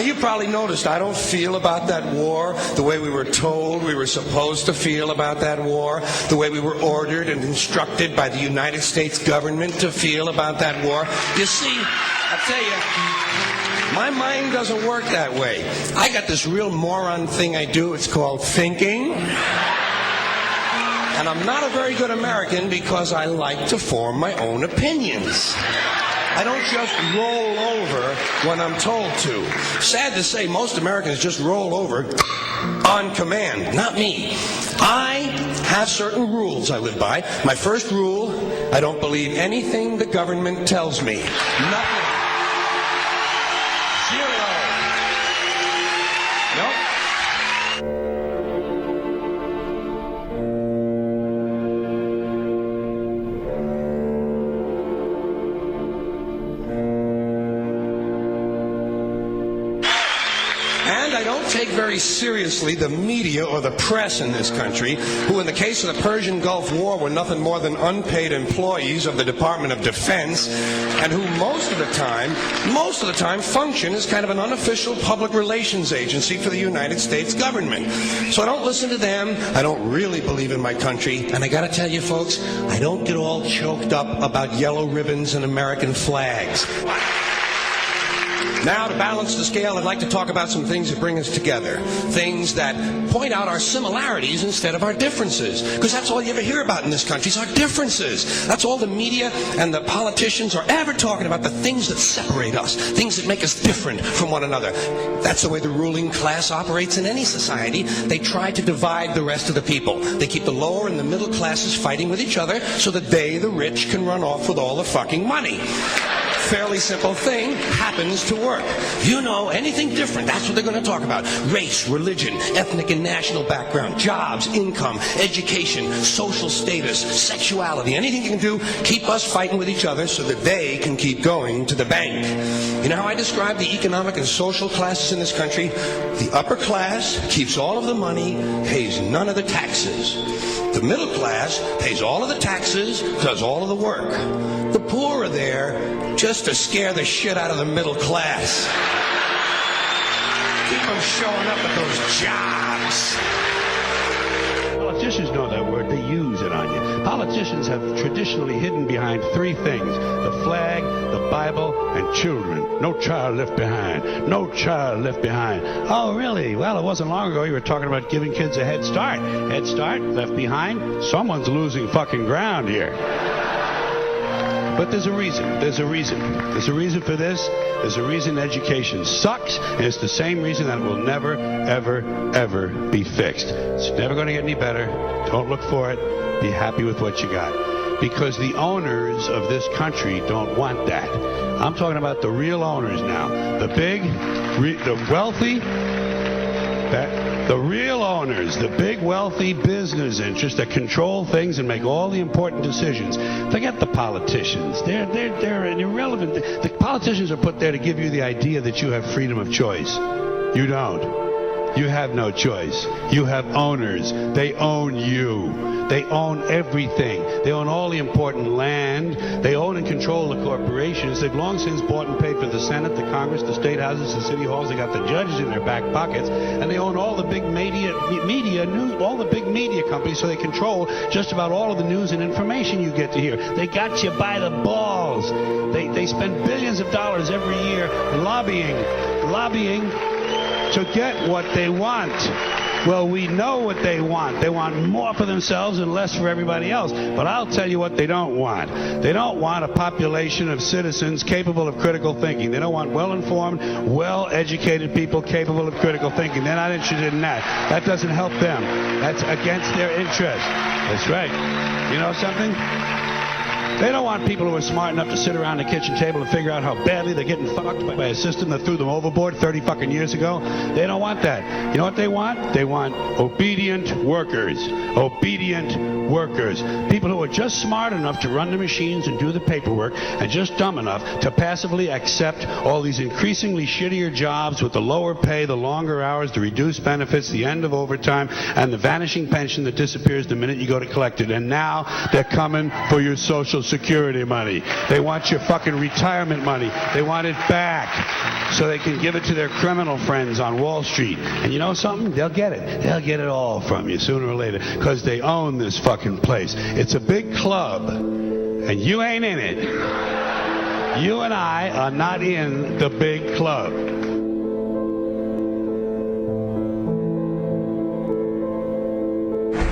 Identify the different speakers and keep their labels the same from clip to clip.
Speaker 1: And you probably noticed I don't feel about that war the way we were told we were supposed to feel about that war, the way we were ordered and instructed by the United States government to feel about that war. You see, I tell you, my mind doesn't work that way. I got this real moron thing I do. It's called thinking. And I'm not a very good American because I like to form my own opinions. I don't just roll over when I'm told to. Sad to say, most Americans just roll over on command. Not me. I have certain rules I live by. My first rule, I don't believe anything the government tells me. Nothing. Zero. Nope. And I don't take very seriously the media or the press in this country, who in the case of the Persian Gulf War were nothing more than unpaid employees of the Department of Defense, and who most of the time function as kind of an unofficial public relations agency for the United States government. So I don't listen to them. I don't really believe in my country. And I gotta tell you folks, I don't get all choked up about yellow ribbons and American flags. Now, to balance the scale, I'd like to talk about some things that bring us together. Things that point out our similarities instead of our differences. Because that's all you ever hear about in this country is our differences. That's all the media and the politicians are ever talking about, the things that separate us, things that make us different from one another. That's the way the ruling class operates in any society. They try to divide the rest of the people. They keep the lower and the middle classes fighting with each other so that they, the rich, can run off with all the fucking money. Fairly simple thing happens to work. You know, anything different, that's what they're going to talk about. Race, religion, ethnic and national background, jobs, income, education, social status, sexuality, anything you can do, keep us fighting with each other so that they can keep going to the bank. You know how I describe the economic and social classes in this country? The upper class keeps all of the money, pays none of the taxes. The middle class pays all of the taxes, does all of the work. The poor are there just to scare the shit out of the middle class. Keep them showing up at those jobs.
Speaker 2: Politicians know that word. They use it on you. Politicians have traditionally hidden behind three things: the flag, the Bible, and children. No child left behind. No child left behind. Oh, really? Well, it wasn't long ago you were talking about giving kids a head start. Head start, left behind? Someone's losing fucking ground here. But there's a reason. There's a reason. There's a reason for this. There's a reason education sucks, and it's the same reason that it will never, ever, ever be fixed. It's never going to get any better. Don't look for it. Be happy with what you got. Because the owners of this country don't want that. I'm talking about the real owners now. The big, the wealthy, the real owners, the big wealthy business interests that control things and make all the important decisions. Forget the politicians. They're irrelevant. The politicians are put there to give you the idea that you have freedom of choice. You don't. You have no choice. You have owners. They own you. They own everything. They own all the important land. They own and control the corporations. They've long since bought and paid for the Senate, the Congress, the state houses, the city halls. They got the judges in their back pockets, and they own all the big all the big media companies. So they control just about all of the news and information you get to hear. They got you by the balls. They spend billions of dollars every year lobbying to get what they want. Well, we know what they want. They want more for themselves and less for everybody else. But I'll tell you what they don't want. They don't want a population of citizens capable of critical thinking. They don't want well-informed, well-educated people capable of critical thinking. They're not interested in that. That doesn't help them. That's against their interest. That's right. You know something? They don't want people who are smart enough to sit around the kitchen table and figure out how badly they're getting fucked by a system that threw them overboard 30 fucking years ago. They don't want that. You know what they want? They want obedient workers. Obedient workers. People who are just smart enough to run the machines and do the paperwork, and just dumb enough to passively accept all these increasingly shittier jobs with the lower pay, the longer hours, the reduced benefits, the end of overtime, and the vanishing pension that disappears the minute you go to collect it. And now they're coming for your Social Social Security money. They want your fucking retirement money. They want it back so they can give it to their criminal friends on Wall Street. And you know something? They'll get it. They'll get it all from you sooner or later because they own this fucking place. It's a big club, and you ain't in it. You and I are not in the big club.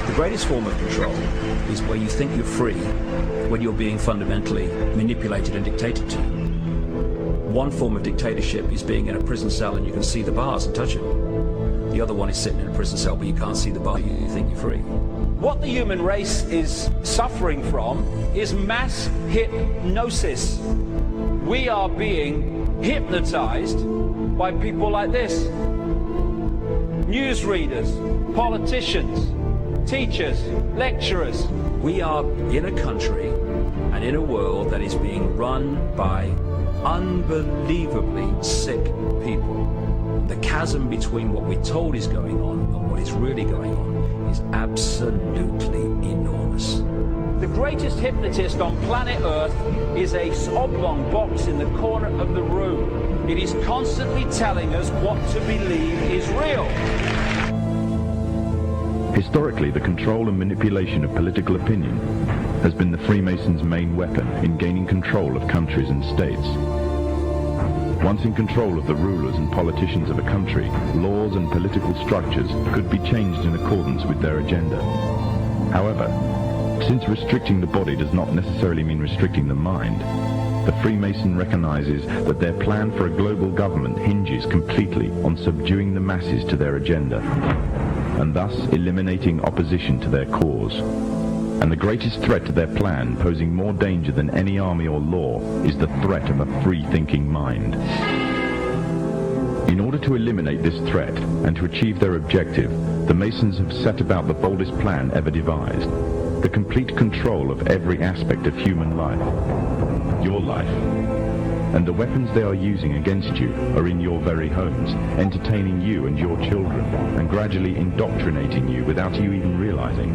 Speaker 3: The greatest form of control is where you think you're free when you're being fundamentally manipulated and dictated to. One form of dictatorship is being in a prison cell and you can see the bars and touch them. The other one is sitting in a prison cell but you can't see the bar, you think you're free.
Speaker 4: What the human race is suffering from is mass hypnosis. We are being hypnotized by people like this. Newsreaders, politicians, teachers, lecturers.
Speaker 3: We are in a country and in a world that is being run by unbelievably sick people. The chasm between what we're told is going on and what is really going on is absolutely enormous.
Speaker 4: The greatest hypnotist on planet Earth is a oblong box in the corner of the room. It is constantly telling us what to believe is real.
Speaker 5: Historically, the control and manipulation of political opinion has been the Freemasons' main weapon in gaining control of countries and states. Once in control of the rulers and politicians of a country, laws and political structures could be changed in accordance with their agenda. However, since restricting the body does not necessarily mean restricting the mind, the Freemason recognizes that their plan for a global government hinges completely on subduing the masses to their agenda, and thus eliminating opposition to their cause. And the greatest threat to their plan, posing more danger than any army or law, is the threat of a free-thinking mind. In order to eliminate this threat and to achieve their objective, the Masons have set about the boldest plan ever devised: the complete control of every aspect of human life, your life. And the weapons they are using against you are in your very homes, entertaining you and your children, and gradually indoctrinating you without you even realizing.